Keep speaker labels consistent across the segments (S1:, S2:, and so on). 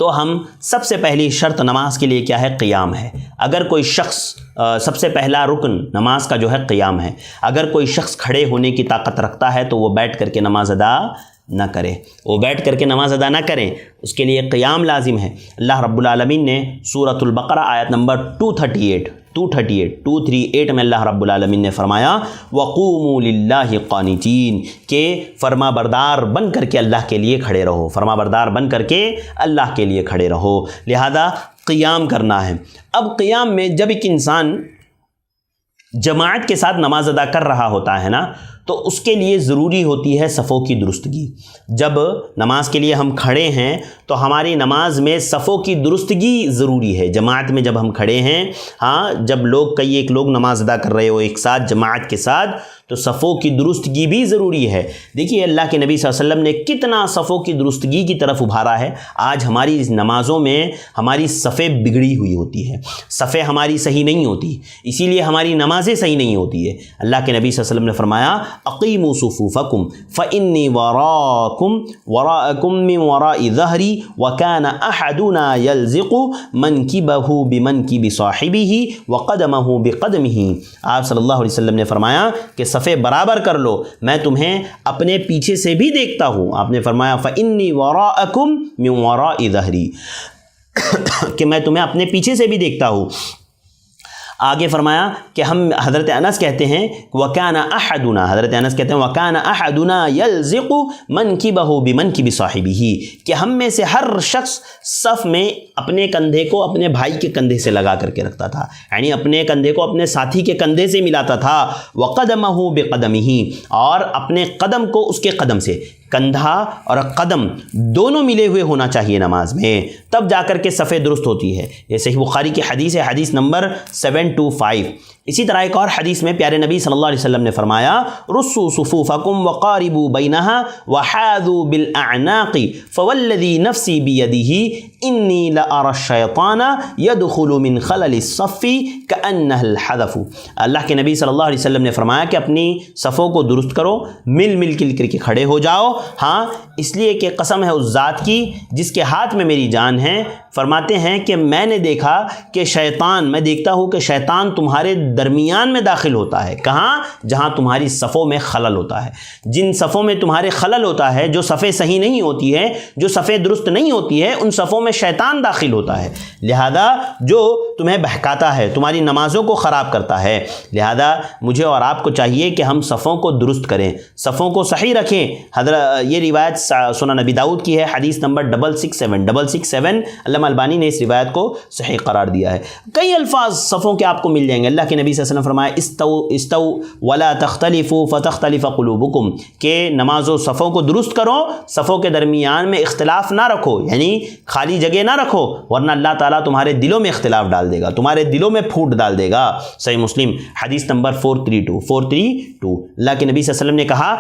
S1: تو ہم سب سے پہلی شرط نماز کے لیے کیا ہے؟ قیام ہے۔ اگر کوئی شخص سب سے پہلا رکن نماز کا جو ہے قیام ہے۔ اگر کوئی شخص کھڑے ہونے کی طاقت رکھتا ہے تو وہ بیٹھ کر کے نماز ادا نہ کرے، وہ بیٹھ کر کے نماز ادا نہ کریں، اس کے لیے قیام لازم ہے۔ اللہ رب العالمین نے سورۃ البقرہ آیت نمبر 238 میں اللہ رب العالمین نے فرمایا وَقُومُوا لِلَّهِ قَانِتِينَ کہ فرما بردار بن کر کے اللہ کے لیے کھڑے رہو، فرما بردار بن کر کے اللہ کے لیے کھڑے رہو، لہذا قیام کرنا ہے۔ اب قیام میں جب ایک انسان جماعت کے ساتھ نماز ادا کر رہا ہوتا ہے نا، تو اس کے لیے ضروری ہوتی ہے صفوں کی درستگی۔ جب نماز کے لیے ہم کھڑے ہیں تو ہماری نماز میں صفوں کی درستگی ضروری ہے۔ جماعت میں جب ہم کھڑے ہیں، جب کئی ایک لوگ نماز ادا کر رہے ہو ایک ساتھ جماعت کے ساتھ، تو صفوں کی درستگی بھی ضروری ہے۔ دیکھیے اللہ کے نبی صلی اللہ علیہ وسلم نے کتنا صفوں کی درستگی کی طرف ابھارا ہے۔ آج ہماری نمازوں میں ہماری صفیں بگڑی ہوئی ہوتی ہے، صفیں ہماری صحیح نہیں ہوتی، اسی لیے ہماری نمازیں صحیح نہیں ہوتی ہے۔ اللہ کے نبی صلی اللہ علیہ وسلم نے فرمایا اقیموا صفوفکم فانی وراءکم من وراء ظہری وکان احدنا یلزق منکبہ بمنکب صاحبہ وقدمہ بقدمہ۔ آپ صلی اللہ علیہ وسلم نے فرمایا کہ صفیں برابر کر لو، میں تمہیں اپنے پیچھے سے بھی دیکھتا ہوں۔ آپ نے فرمایا فانی وراءکم من وراء ظہری کہ میں تمہیں اپنے پیچھے سے بھی دیکھتا ہوں۔ آگے فرمایا کہ ہم حضرت انس کہتے ہیں وَكَانَ أَحَدُنَا، حضرت انس کہتے ہیں وَكَانَ أَحَدُنَا يَلْزِقُ مَنْكِبَهُ بِمَنْكِبِ صَاحِبِهِ کہ ہم میں سے ہر شخص صف میں اپنے کندھے کو اپنے بھائی کے کندھے سے لگا کر کے رکھتا تھا، یعنی اپنے کندھے کو اپنے ساتھی کے کندھے سے ملاتا تھا۔ وَقَدَمَهُ بِقَدَمِهِ اور اپنے قدم کو اس کے قدم سے، کندھا اور قدم دونوں ملے ہوئے ہونا چاہیے نماز میں، تب جا کر کے صفیں درست ہوتی ہے۔ یہ صحیح بخاری کی حدیث ہے، حدیث نمبر 725۔ اسی طرح ایک اور حدیث میں پیارے نبی صلی اللہ علیہ وسلم نے فرمایا رصوا صفوفکم وقاربوا بینها وحاذوا بالاعناق فوالذی نفسی بیدہ انی لأری الشیطان یدخل من خلل الصف کأنہ الحذف۔ اللہ کے نبی صلی اللہ علیہ وسلم نے فرمایا کہ اپنی صفوں کو درست کرو، مل کر کے کھڑے ہو جاؤ، اس لیے کہ قسم ہے اس ذات کی جس کے ہاتھ میں میری جان ہے، فرماتے ہیں کہ میں نے دیکھا کہ میں دیکھتا ہوں کہ شیطان تمہارے درمیان میں داخل ہوتا ہے۔ کہاں؟ جہاں تمہاری صفوں میں خلل ہوتا ہے، جن صفوں میں تمہارے خلل ہوتا ہے، جو صفیں صحیح نہیں ہوتی ہے، جو صفیں درست نہیں ہوتی ہے، ان صفوں میں شیطان داخل ہوتا ہے، لہذا جو تمہیں بہکاتا ہے، تمہاری نمازوں کو خراب کرتا ہے۔ لہذا مجھے اور آپ کو چاہیے کہ ہم صفوں کو درست کریں، صفوں کو صحیح رکھیں۔ یہ روایت سنن نبی داؤد کی ہے، حدیث نمبر 667۔ علامہ البانی نے اس روایت کو صحیح قرار دیا ہے۔ کئی الفاظ صفوں کے آپ کو مل جائیں گے۔ اللہ کے نبی صلی اللہ علیہ وسلم فرمایا استو ولا تختلفوا فتختلف قلوبکم کہ نماز و صفوں کو درست کرو، صفوں کے درمیان میں اختلاف نہ رکھو، یعنی خالی جگہ نہ رکھو، ورنہ اللہ تعالیٰ تمہارے دلوں میں اختلاف ڈال دے گا، تمہارے دلوں میں پھوٹ ڈال دے گا۔ صحیح مسلم حدیث نمبر 432۔ اللہ کے نبی صلی اللہ علیہ وسلم نے کہا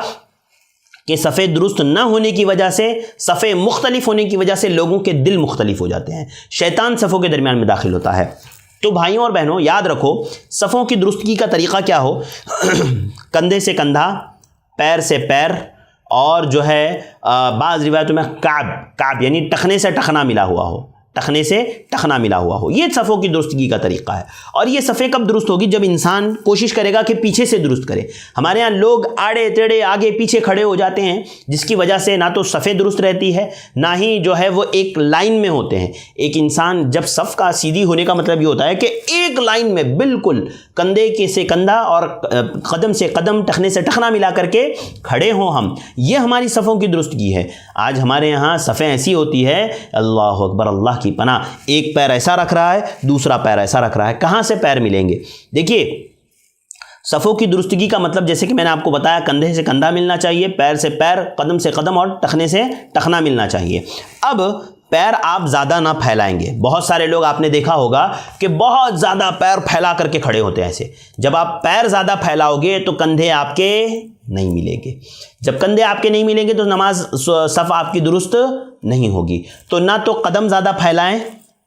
S1: کہ صفیں درست نہ ہونے کی وجہ سے، صفیں مختلف ہونے کی وجہ سے لوگوں کے دل مختلف ہو جاتے ہیں، شیطان صفوں کے درمیان میں داخل ہوتا ہے۔ تو بھائیوں اور بہنوں یاد رکھو صفوں کی درستگی کا طریقہ کیا ہو، کندھے سے کندھا، پیر سے پیر، اور جو ہے بعض روایتوں میں کعب یعنی ٹخنے سے ٹخنا ملا ہوا ہو، ٹخنے سے ٹخنا ملا ہوا ہو، یہ صفوں کی درستگی کا طریقہ ہے۔ اور یہ صفیں کب درست ہوگی؟ جب انسان کوشش کرے گا کہ پیچھے سے درست کرے۔ ہمارے ہاں لوگ آڑے ٹیڑھے آگے پیچھے کھڑے ہو جاتے ہیں، جس کی وجہ سے نہ تو صفیں درست رہتی ہے، نہ ہی جو ہے وہ ایک لائن میں ہوتے ہیں۔ ایک انسان جب صف کا سیدھی ہونے کا مطلب یہ ہوتا ہے کہ ایک لائن میں بالکل کندھے کے سے کندھا اور قدم سے قدم، ٹخنے سے ٹخنا ملا کر کے کھڑے ہوں ہم، یہ ہماری صفوں کی درستگی ہے۔ آج ہمارے یہاں صفیں ایسی ہوتی ہے، اللہ اکبر، اللہ کی پناہ، ایک پیر ایسا رکھ رہا ہے، دوسرا پیر ایسا رکھ رہا ہے، کہاں سے پیر ملیں گے؟ دیکھیے صفوں کی درستگی کا مطلب جیسے کہ میں نے آپ کو بتایا، کندھے سے کندھا ملنا چاہیے، پیر سے پیر، قدم سے قدم اور ٹخنے سے ٹخنا ملنا چاہیے۔ اب پیر آپ زیادہ نہ پھیلائیں گے۔ بہت سارے لوگ آپ نے دیکھا ہوگا کہ بہت زیادہ پیر پھیلا کر کے کھڑے ہوتے ہیں ایسے۔ جب آپ پیر زیادہ پھیلاؤ گے تو کندھے آپ کے نہیں ملیں گے، جب کندھے آپ کے نہیں ملیں گے تو نماز صف آپ کی درست نہیں ہوگی۔ تو نہ تو قدم زیادہ پھیلائیں،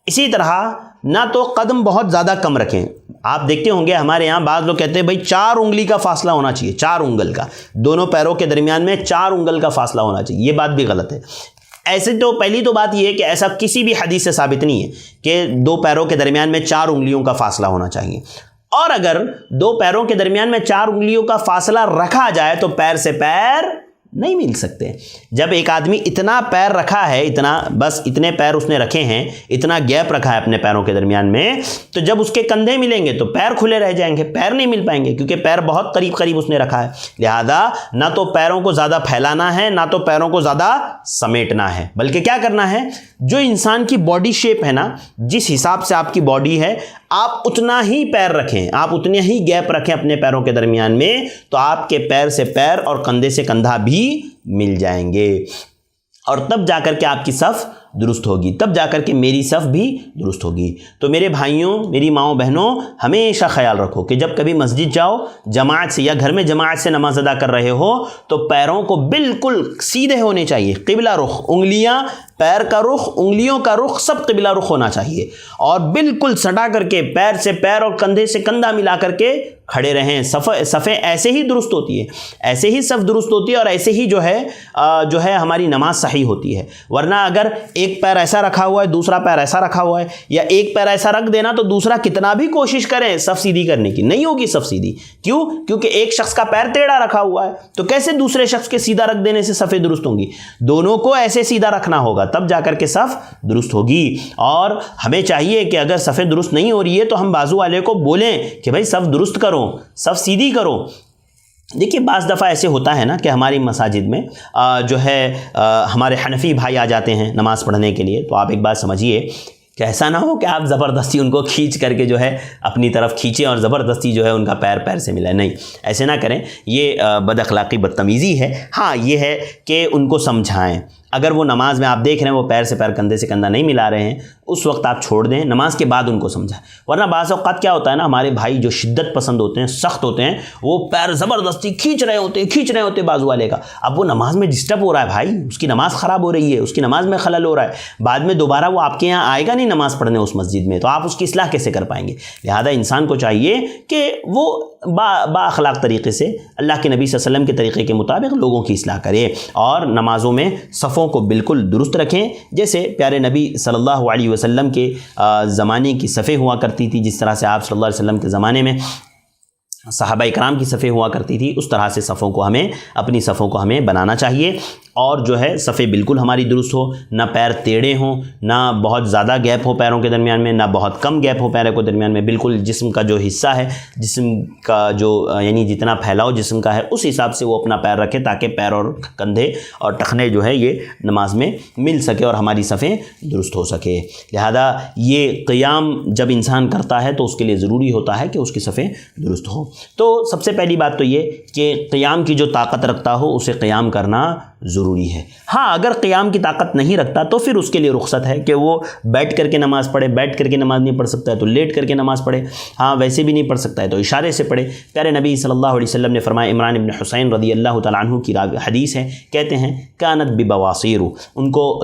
S1: اسی طرح نہ تو قدم بہت زیادہ کم رکھیں۔ آپ دیکھتے ہوں گے ہمارے یہاں بعض لوگ کہتے ہیں بھائی 4 انگلی کا فاصلہ ہونا چاہیے، 4 انگل کا، دونوں پیروں کے درمیان میں 4 انگل کا فاصلہ ہونا چاہیے، یہ بات بھی غلط ہے۔ ایسے تو پہلی تو بات یہ ہے کہ ایسا کسی بھی حدیث سے ثابت نہیں ہے کہ 2 پیروں کے درمیان میں 4 انگلیوں کا فاصلہ ہونا چاہیے، اور اگر 2 پیروں کے درمیان میں 4 انگلیوں کا فاصلہ رکھا جائے تو پیر سے پیر نہیں مل سکتے۔ جب ایک آدمی اتنا پیر رکھا ہے، بس اتنے پیر اس نے رکھے ہیں، اتنا گیپ رکھا ہے اپنے پیروں کے درمیان میں، تو جب اس کے کندھے ملیں گے تو پیر کھلے رہ جائیں گے، پیر نہیں مل پائیں گے، کیونکہ پیر بہت قریب اس نے رکھا ہے۔ لہذا نہ تو پیروں کو زیادہ پھیلانا ہے، نہ تو پیروں کو زیادہ سمیٹنا ہے، بلکہ کیا کرنا ہے، جو انسان کی باڈی شیپ ہے نا، جس حساب سے آپ کی باڈی ہے، آپ اتنا ہی پیر رکھیں، آپ اتنے ہی گیپ رکھیں اپنے پیروں کے درمیان میں، تو آپ کے پیر سے پیر اور کندھے سے کندھا بھی مل جائیں گے، اور تب جا کر کے آپ کی صف درست ہوگی، تب جا کر کے میری صف بھی درست ہوگی۔ تو میرے بھائیوں، میری ماؤں بہنوں، ہمیشہ خیال رکھو کہ جب کبھی مسجد جاؤ جماعت سے، یا گھر میں جماعت سے نماز ادا کر رہے ہو، تو پیروں کو بالکل سیدھے ہونے چاہیے، قبلہ رخ، انگلیاں، پیر کا رخ، انگلیوں کا رخ سب قبلہ رخ ہونا چاہیے، اور بالکل سٹا کر کے پیر سے پیر اور کندھے سے کندھا ملا کر کے کھڑے رہیں۔ صفیں ایسے ہی درست ہوتی ہے، ایسے ہی صف درست ہوتی ہے، اور ایسے ہی جو ہے ہماری نماز صحیح ہوتی ہے۔ ورنہ اگر ایک پیر ایسا رکھا ہوا ہے، دوسرا پیر ایسا رکھا ہوا ہے، یا ایک پیر ایسا رکھ دینا تو دوسرا کتنا بھی کوشش کریں صف سیدھی کرنے کی، نہیں ہوگی صف سیدھی۔ کیوں؟ کیونکہ ایک شخص کا پیر ٹیڑھا رکھا ہوا ہے، تو کیسے دوسرے شخص کے سیدھا رکھ دینے سے صفیں درست ہوں گی؟ دونوں کو ایسے سیدھا رکھنا ہوگا، تب جا کر کے صف درست ہوگی۔ اور ہمیں چاہیے کہ اگر صفیں درست نہیں ہو رہی ہے تو ہم بازو والے کو بولیں کہ بھائی صف درست کرو، صف سیدھی کرو۔ دیکھیے بعض دفعہ ایسے ہوتا ہے نا کہ ہماری مساجد میں ہمارے حنفی بھائی آ جاتے ہیں نماز پڑھنے کے لیے، تو آپ ایک بات سمجھیے کہ ایسا نہ ہو کہ آپ زبردستی ان کو کھینچ کر کے اپنی طرف کھینچیں اور زبردستی ان کا پیر سے ملائے، نہیں، ایسے نہ کریں، یہ بد اخلاقی بدتمیزی ہے۔ ہاں یہ ہے کہ ان کو سمجھائیں، اگر وہ نماز میں آپ دیکھ رہے ہیں وہ پیر سے پیر کندھے سے کندھا نہیں ملا رہے ہیں، اس وقت آپ چھوڑ دیں، نماز کے بعد ان کو سمجھائیں۔ ورنہ بعض اوقات کیا ہوتا ہے نا، ہمارے بھائی جو شدت پسند ہوتے ہیں، سخت ہوتے ہیں، وہ پیر زبردستی کھینچ رہے ہوتے بازو والے کا، اب وہ نماز میں ڈسٹرب ہو رہا ہے، بھائی اس کی نماز خراب ہو رہی ہے، اس کی نماز میں خلل ہو رہا ہے، بعد میں دوبارہ وہ آپ کے یہاں آئے گا نہیں نماز پڑھنے اس مسجد میں، تو آپ اس کی اصلاح کیسے کر پائیں گے؟ لہذا انسان کو چاہیے کہ وہ با اخلاق طریقے سے اللہ کے نبی صلی اللہ علیہ وسلم کے طریقے کے مطابق لوگوں کی اصلاح کرے، اور نمازوں میں صفوں کو بالکل درست رکھیں، جیسے پیارے نبی صلی اللہ علیہ وسلم کے زمانے کی صفیں ہوا کرتی تھی، جس طرح سے آپ صلی اللہ علیہ وسلم کے زمانے میں صحابہ اکرام کی صفیں ہوا کرتی تھی، اس طرح سے اپنی صفوں کو ہمیں بنانا چاہیے، اور صفیں بالکل ہماری درست ہو، نہ پیر ٹیڑھے ہوں، نہ بہت زیادہ گیپ ہو پیروں کے درمیان میں، نہ بہت کم گیپ ہو پیروں کے درمیان میں، بالکل جسم کا جو حصہ ہے، جسم کا یعنی جتنا پھیلاؤ جسم کا ہے اس حساب سے وہ اپنا پیر رکھے، تاکہ پیر اور کندھے اور ٹخنے یہ نماز میں مل سکے اور ہماری صفیں درست ہو سکے۔ لہذا یہ قیام جب انسان کرتا ہے تو اس کے لیے ضروری ہوتا ہے کہ اس کی صفیں درست ہوں۔ تو سب سے پہلی بات تو یہ کہ قیام کی جو طاقت رکھتا ہو اسے قیام کرنا ضروری ہے۔ ہاں اگر قیام کی طاقت نہیں رکھتا تو پھر اس کے لیے رخصت ہے کہ وہ بیٹھ کر کے نماز پڑھے، بیٹھ کر کے نماز نہیں پڑھ سکتا ہے تو لیٹ کر کے نماز پڑھے، ہاں ویسے بھی نہیں پڑھ سکتا ہے تو اشارے سے پڑھے۔ پیارے نبی صلی اللہ علیہ وسلم نے فرمایا، عمران بن حسین رضی اللہ تعالیٰ عنہ کی حدیث ہے، کہتے ہیں کانت ببواسیر، ان کو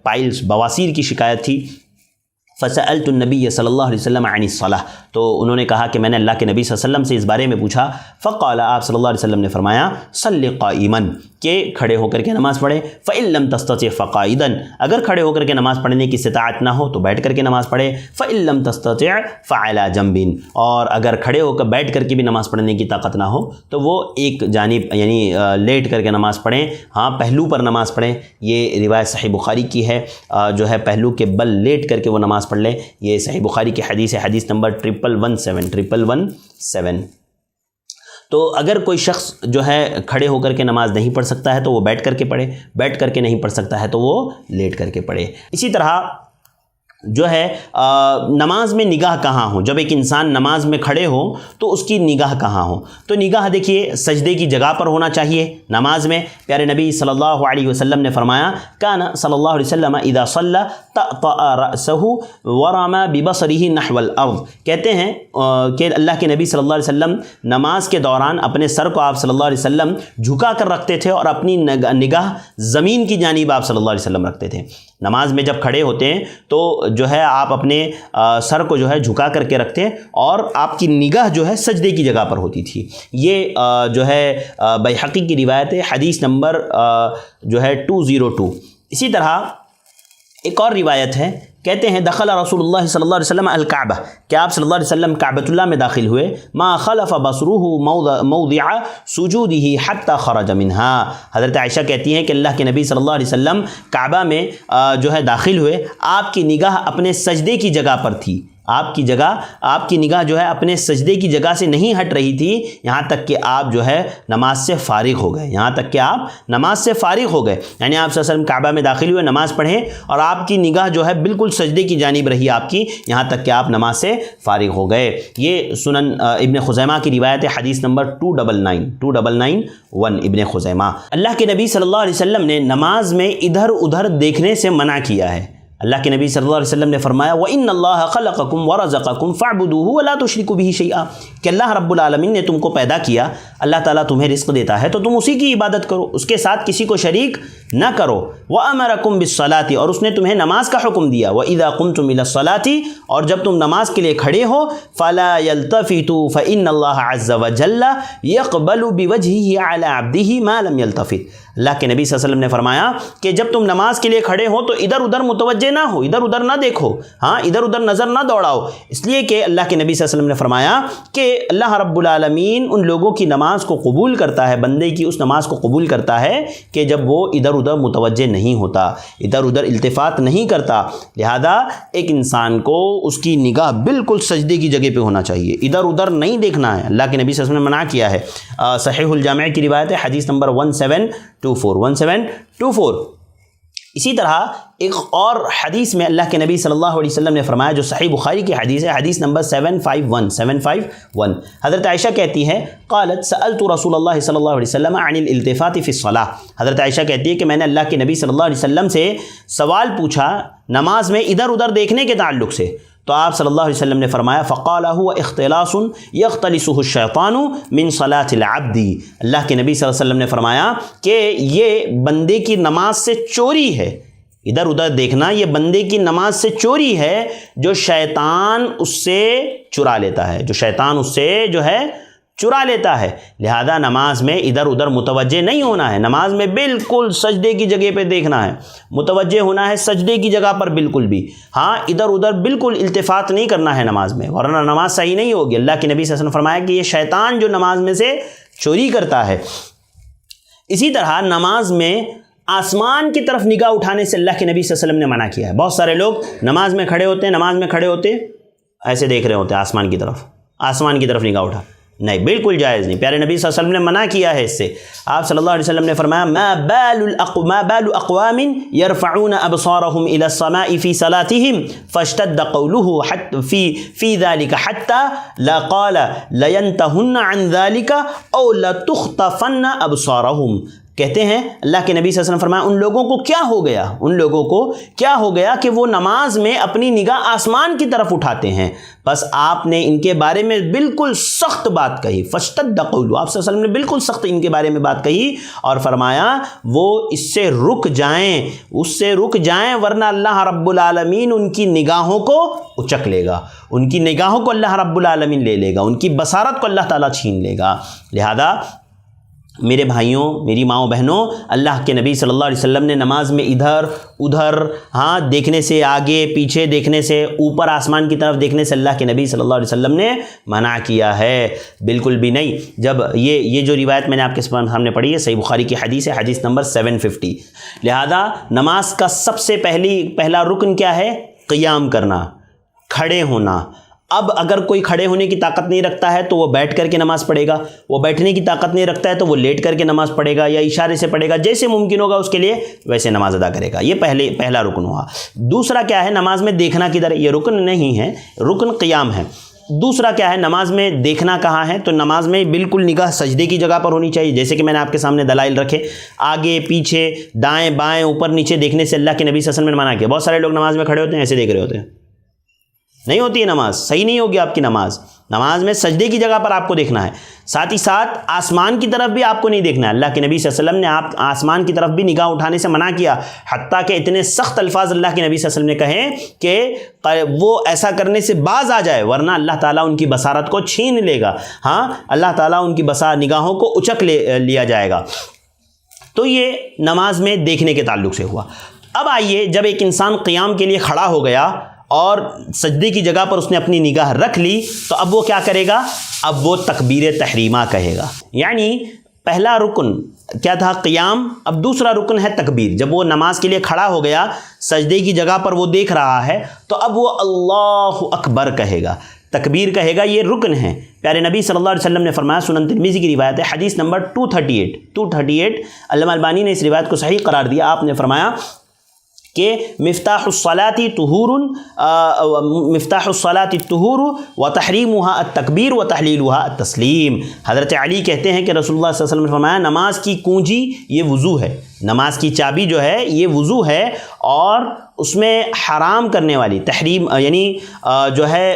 S1: پائلس بواسیر کی شکایت تھی، فسألت النبی صلی اللہ علیہ وسلم عن الصلاۃ، تو انہوں نے کہا کہ میں نے اللہ کے نبی صلی اللہ علیہ وسلم سے اس بارے میں پوچھا، فقال، آپ صلی اللہ علیہ وسلم نے فرمایا، صلی قائما، کہ کھڑے ہو کر کے نماز پڑھے، فإن لم تستطع فقائدا، اگر کھڑے ہو کر کے نماز پڑھنے کی استطاعت نہ ہو تو بیٹھ کر کے نماز پڑھے، فإن لم تستطع فعلى جنب، اور اگر کھڑے ہو کر بیٹھ کر کے بھی نماز پڑھنے کی طاقت نہ ہو تو وہ ایک جانب یعنی لیٹ کر کے نماز پڑھیں، ہاں پہلو پر نماز پڑھیں۔ یہ روایت صحیح بخاری کی ہے، پہلو کے بل لیٹ کر کے وہ نماز پڑھ لیں، یہ صحیح بخاری کی حدیث ہے، حدیث نمبر 1117۔ تو اگر کوئی شخص کھڑے ہو کر کے نماز نہیں پڑھ سکتا ہے تو وہ بیٹھ کر کے پڑھے، بیٹھ کر کے نہیں پڑھ سکتا ہے تو وہ لیٹ کر کے پڑھے۔ اسی طرح نماز میں نگاہ کہاں ہو، جب ایک انسان نماز میں کھڑے ہو تو اس کی نگاہ کہاں ہو، تو نگاہ دیکھیے سجدے کی جگہ پر ہونا چاہیے نماز میں۔ پیارے نبی صلی اللہ علیہ وسلم نے فرمایا، کان صلی اللہ علیہ وسلم اذا صلی طأطأ رأسه ورمى ببصره نحو الارض، کہتے ہیں کہ اللہ کے نبی صلی اللہ علیہ وسلم نماز کے دوران اپنے سر کو آپ صلی اللہ علیہ وسلم جھکا کر رکھتے تھے اور اپنی نگاہ زمین کی جانب آپ صلی اللہ علیہ وسلم رکھتے تھے۔ نماز میں جب کھڑے ہوتے ہیں تو آپ اپنے سر کو جھکا کر کے رکھتے ہیں اور آپ کی نگاہ سجدے کی جگہ پر ہوتی تھی۔ یہ بیہقی کی روایت ہے، حدیث نمبر 202، اسی طرح ایک اور روایت ہے، کہتے ہیں دخل رسول اللہ صلی اللہ علیہ وسلم الکعبہ، کہ آپ صلی اللہ علیہ وسلم کعبۃ اللہ میں داخل ہوئے، ما خلف بصرہ موضع سجودہ حتی خرج منہا، حضرت عائشہ کہتی ہیں کہ اللہ کے نبی صلی اللہ علیہ وسلم کعبہ میں جو ہے داخل ہوئے، آپ کی نگاہ اپنے سجدے کی جگہ پر تھی، آپ کی نگاہ جو ہے اپنے سجدے کی جگہ سے نہیں ہٹ رہی تھی، یہاں تک کہ آپ جو ہے نماز سے فارغ ہو گئے، یعنی آپ صلی اللہ علیہ وسلم کعبہ میں داخل ہوئے، نماز پڑھیں اور آپ کی نگاہ جو ہے بالکل سجدے کی جانب رہی آپ کی، یہاں تک کہ آپ نماز سے فارغ ہو گئے۔ یہ سنن ابن خزیمہ کی روایت ہے، حدیث نمبر 2991 ابن خزیمہ۔ اللہ کے نبی صلی اللہ علیہ وسلم نے نماز میں ادھر ادھر دیکھنے سے منع کیا ہے۔ اللہ کے نبی صلی اللہ علیہ وسلم نے فرمایا وَإِنَّ اللَّهَ خَلَقَكُمْ وَرَزَقَكُمْ فَاعْبُدُوهُ وَلَا تُشْرِكُوا بِهِ شَيْئًا، کہ اللہ رب العالمین نے تم کو پیدا کیا، اللہ تعالیٰ تمہیں رزق دیتا ہے تو تم اسی کی عبادت کرو، اس کے ساتھ کسی کو شریک نہ کرو۔ وَأَمَرَكُمْ بِالصَّلَاةِ، اور اس نے تمہیں نماز کا حکم دیا، وَإِذَا قُمْتُمْ إِلَى الصَّلَاةِ، اور جب تم نماز کے لیے کھڑے ہو، فَلَا يَلْتَفِتُوا فَإِنَّ اللَّهَ عَزَّ وَجَلَّ يَقْبَلُ بِوَجْهِهِ عَلَى عَبْدِهِ مَا لَمْ يَلْتَفِتْ۔ اللہ کے نبی صلی اللہ علیہ وسلم نے فرمایا کہ جب تم نماز کے لیے کھڑے ہو تو ادھر ادھر متوجہ نہ ہو، ادھر ادھر نہ دیکھو، ہاں ادھر ادھر نظر نہ دوڑاؤ، اس لیے کہ اللہ کے نبی صلی اللہ علیہ وسلم نے فرمایا کہ اللہ رب العالمین ان لوگوں کی نماز کو قبول کرتا ہے، بندے کی اس نماز کو قبول کرتا ہے کہ جب وہ ادھر ادھر متوجہ نہیں ہوتا، ادھر ادھر التفات نہیں کرتا۔ لہذا ایک انسان کو اس کی نگاہ بالکل سجدے کی جگہ پہ ہونا چاہیے، ادھر ادھر نہیں دیکھنا ہے، اللہ کے نبی صلی اللہ علیہ وسلم نے منع کیا ہے۔ صحیح الجامع کی روایت ہے، حدیث نمبر 1724۔ اسی طرح ایک اور حدیث میں اللہ کے نبی صلی اللہ علیہ وسلم نے فرمایا، جو صحیح بخاری کی حدیث ہے، حدیث نمبر 751۔ حضرت عائشہ کہتی ہے قالت سألت رسول اللہ صلی اللہ علیہ وسلم عن الالتفات فی الصلاۃ، حضرت عائشہ کہتی ہے کہ میں نے اللہ کے نبی صلی اللہ علیہ وسلم سے سوال پوچھا نماز میں ادھر ادھر دیکھنے کے تعلق سے، تو آپ صلی اللہ علیہ وسلم نے فرمایا فقال هو اختلاس یختلسه الشیطان من صلاة العبد، اللہ کے نبی صلی اللہ علیہ وسلم نے فرمایا کہ یہ بندے کی نماز سے چوری ہے، ادھر ادھر دیکھنا یہ بندے کی نماز سے چوری ہے جو شیطان اس سے چرا لیتا ہے، چرا لیتا ہے۔ لہذا نماز میں ادھر ادھر متوجہ نہیں ہونا ہے، نماز میں بالکل سجدے کی جگہ پہ دیکھنا ہے، متوجہ ہونا ہے سجدے کی جگہ پر بالکل بھی، ہاں ادھر ادھر بالکل التفات نہیں کرنا ہے نماز میں، ورنہ نماز صحیح نہیں ہوگی۔ اللہ کے نبی صلی اللہ علیہ وسلم نے فرمایا کہ یہ شیطان جو نماز میں سے چوری کرتا ہے۔ اسی طرح نماز میں آسمان کی طرف نگاہ اٹھانے سے اللہ کے نبی صلی اللہ علیہ وسلم نے منع کیا ہے۔ بہت سارے لوگ نماز میں کھڑے ہوتے ایسے دیکھ رہے ہوتے ہیں آسمان کی طرف نگاہ اٹھا، نہیں، بالکل جائز نہیں، پیارے نبی صلی اللہ علیہ وسلم نے منع کیا ہے اس سے۔ آپ صلی اللہ علیہ وسلم نے فرمایا ما بال اقوام يرفعون ابصارهم الى السماء في صلاتهم فاشتد قوله في ذلك حتى لا قال لينتهن عن ذلك او لتخطفن ابصارهم، کہتے ہیں اللہ کے نبی صلی اللہ علیہ وسلم فرمایا ان لوگوں کو کیا ہو گیا کہ وہ نماز میں اپنی نگاہ آسمان کی طرف اٹھاتے ہیں، بس آپ نے ان کے بارے میں بالکل سخت بات کہی، فاشتد قولہ، آپ صلی اللہ علیہ وسلم نے بالکل سخت ان کے بارے میں بات کہی اور فرمایا وہ اس سے رک جائیں ورنہ اللہ رب العالمین ان کی نگاہوں کو اچک لے گا، ان کی نگاہوں کو اللہ رب العالمین لے لے گا، ان کی بصارت کو اللہ تعالیٰ چھین لے گا۔ لہذا میرے بھائیوں، میری ماؤں بہنوں، اللہ کے نبی صلی اللہ علیہ وسلم نے نماز میں ادھر ادھر دیکھنے سے، آگے پیچھے دیکھنے سے، اوپر آسمان کی طرف دیکھنے سے اللہ کے نبی صلی اللہ علیہ وسلم نے منع کیا ہے، بالکل بھی نہیں۔ جب یہ جو روایت میں نے آپ کے سامنے پڑھی ہے صحیح بخاری کی حدیث ہے، حدیث نمبر 750۔ لہذا نماز کا سب سے پہلا رکن کیا ہے؟ قیام کرنا، کھڑے ہونا۔ اب اگر کوئی کھڑے ہونے کی طاقت نہیں رکھتا ہے تو وہ بیٹھ کر کے نماز پڑھے گا، وہ بیٹھنے کی طاقت نہیں رکھتا ہے تو وہ لیٹ کر کے نماز پڑھے گا یا اشارے سے پڑھے گا، جیسے ممکن ہوگا اس کے لیے ویسے نماز ادا کرے گا۔ یہ پہلا رکن ہوا۔ دوسرا کیا ہے؟ نماز میں دیکھنا کدھر ہے؟ یہ رکن نہیں ہے، رکن قیام ہے۔ دوسرا کیا ہے؟ نماز میں دیکھنا کہاں ہے؟ تو نماز میں بالکل نگاہ سجدے کی جگہ پر ہونی چاہیے، جیسے کہ میں نے آپ کے سامنے دلائل رکھے، آگے پیچھے دائیں بائیں اوپر نیچے دیکھنے سے اللہ کے نبی صلی اللہ علیہ وسلم نے منع کیا۔ بہت سارے لوگ نماز میں کھڑے ہوتے ہیں ایسے دیکھ رہے ہوتے ہیں، نہیں ہوتی ہے نماز، صحیح نہیں ہوگی آپ کی نماز میں سجدے کی جگہ پر آپ کو دیکھنا ہے، ساتھ ہی ساتھ آسمان کی طرف بھی آپ کو نہیں دیکھنا ہے۔ اللہ کے نبی صلی اللہ علیہ وسلم نے آپ آسمان کی طرف بھی نگاہ اٹھانے سے منع کیا، حتیٰ کہ اتنے سخت الفاظ اللہ کے نبی صلی اللہ علیہ وسلم نے کہے کہ وہ ایسا کرنے سے باز آ جائے ورنہ اللہ تعالیٰ ان کی بصارت کو چھین لے گا، اللہ تعالیٰ ان کی نگاہوں کو اچک لیا جائے گا۔ تو یہ نماز میں دیکھنے کے تعلق سے ہوا۔ اب آئیے جب ایک انسان قیام کے لیے کھڑا ہو گیا اور سجدے کی جگہ پر اس نے اپنی نگاہ رکھ لی تو اب وہ کیا کرے گا؟ اب وہ تکبیر تحریمہ کہے گا. یعنی پہلا رکن کیا تھا؟ قیام. اب دوسرا رکن ہے تکبیر. جب وہ نماز کے لیے کھڑا ہو گیا سجدے کی جگہ پر وہ دیکھ رہا ہے تو اب وہ اللہ اکبر کہے گا، تکبیر کہے گا. یہ رکن ہے. پیارے نبی صلی اللہ علیہ وسلم نے فرمایا، سنن ترمذی کی روایت ہے، حدیث نمبر 238. علامہ البانی نے اس روایت کو صحیح قرار دیا. آپ نے فرمایا کہ مفتاح الصلاۃ الطہور و تحریمها التکبیر و تحلیلها التسلیم. حضرت علی کہتے ہیں کہ رسول اللہ صلی اللہ علیہ وسلم نے فرمایا نماز کی کنجی یہ وضو ہے، نماز کی چابی جو ہے یہ وضو ہے، اور اس میں حرام کرنے والی تحریم یعنی جو ہے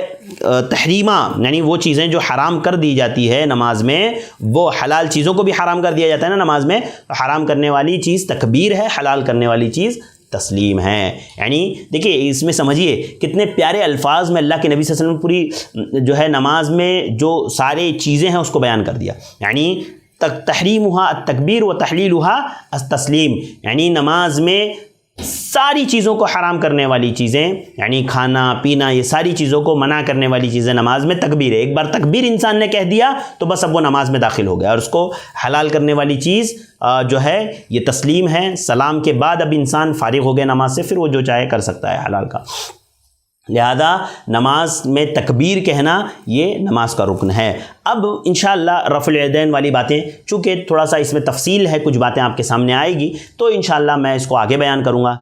S1: تحریمہ یعنی وہ چیزیں جو حرام کر دی جاتی ہے نماز میں، وہ حلال چیزوں کو بھی حرام کر دیا جاتا ہے نا نماز میں، تو حرام کرنے والی چیز تکبیر ہے، حلال کرنے والی چیز تسلیم ہے. یعنی دیکھیے اس میں سمجھیے کتنے پیارے الفاظ میں اللہ کے نبی صلی اللہ علیہ وسلم نے پوری جو ہے نماز میں جو سارے چیزیں ہیں اس کو بیان کر دیا. یعنی تحریمها التکبیر و تحلیلها التسلیم، یعنی نماز میں ساری چیزوں کو حرام کرنے والی چیزیں یعنی کھانا پینا، یہ ساری چیزوں کو منع کرنے والی چیزیں نماز میں تکبیر ہے. ایک بار تکبیر انسان نے کہہ دیا تو بس اب وہ نماز میں داخل ہو گیا، اور اس کو حلال کرنے والی چیز جو ہے یہ تسلیم ہے. سلام کے بعد اب انسان فارغ ہو گیا نماز سے، پھر وہ جو چاہے کر سکتا ہے حلال کا. لہذا نماز میں تکبیر کہنا یہ نماز کا رکن ہے. اب انشاءاللہ رفع الیدین والی باتیں چونکہ تھوڑا سا اس میں تفصیل ہے، کچھ باتیں آپ کے سامنے آئے گی تو انشاءاللہ میں اس کو آگے بیان کروں گا.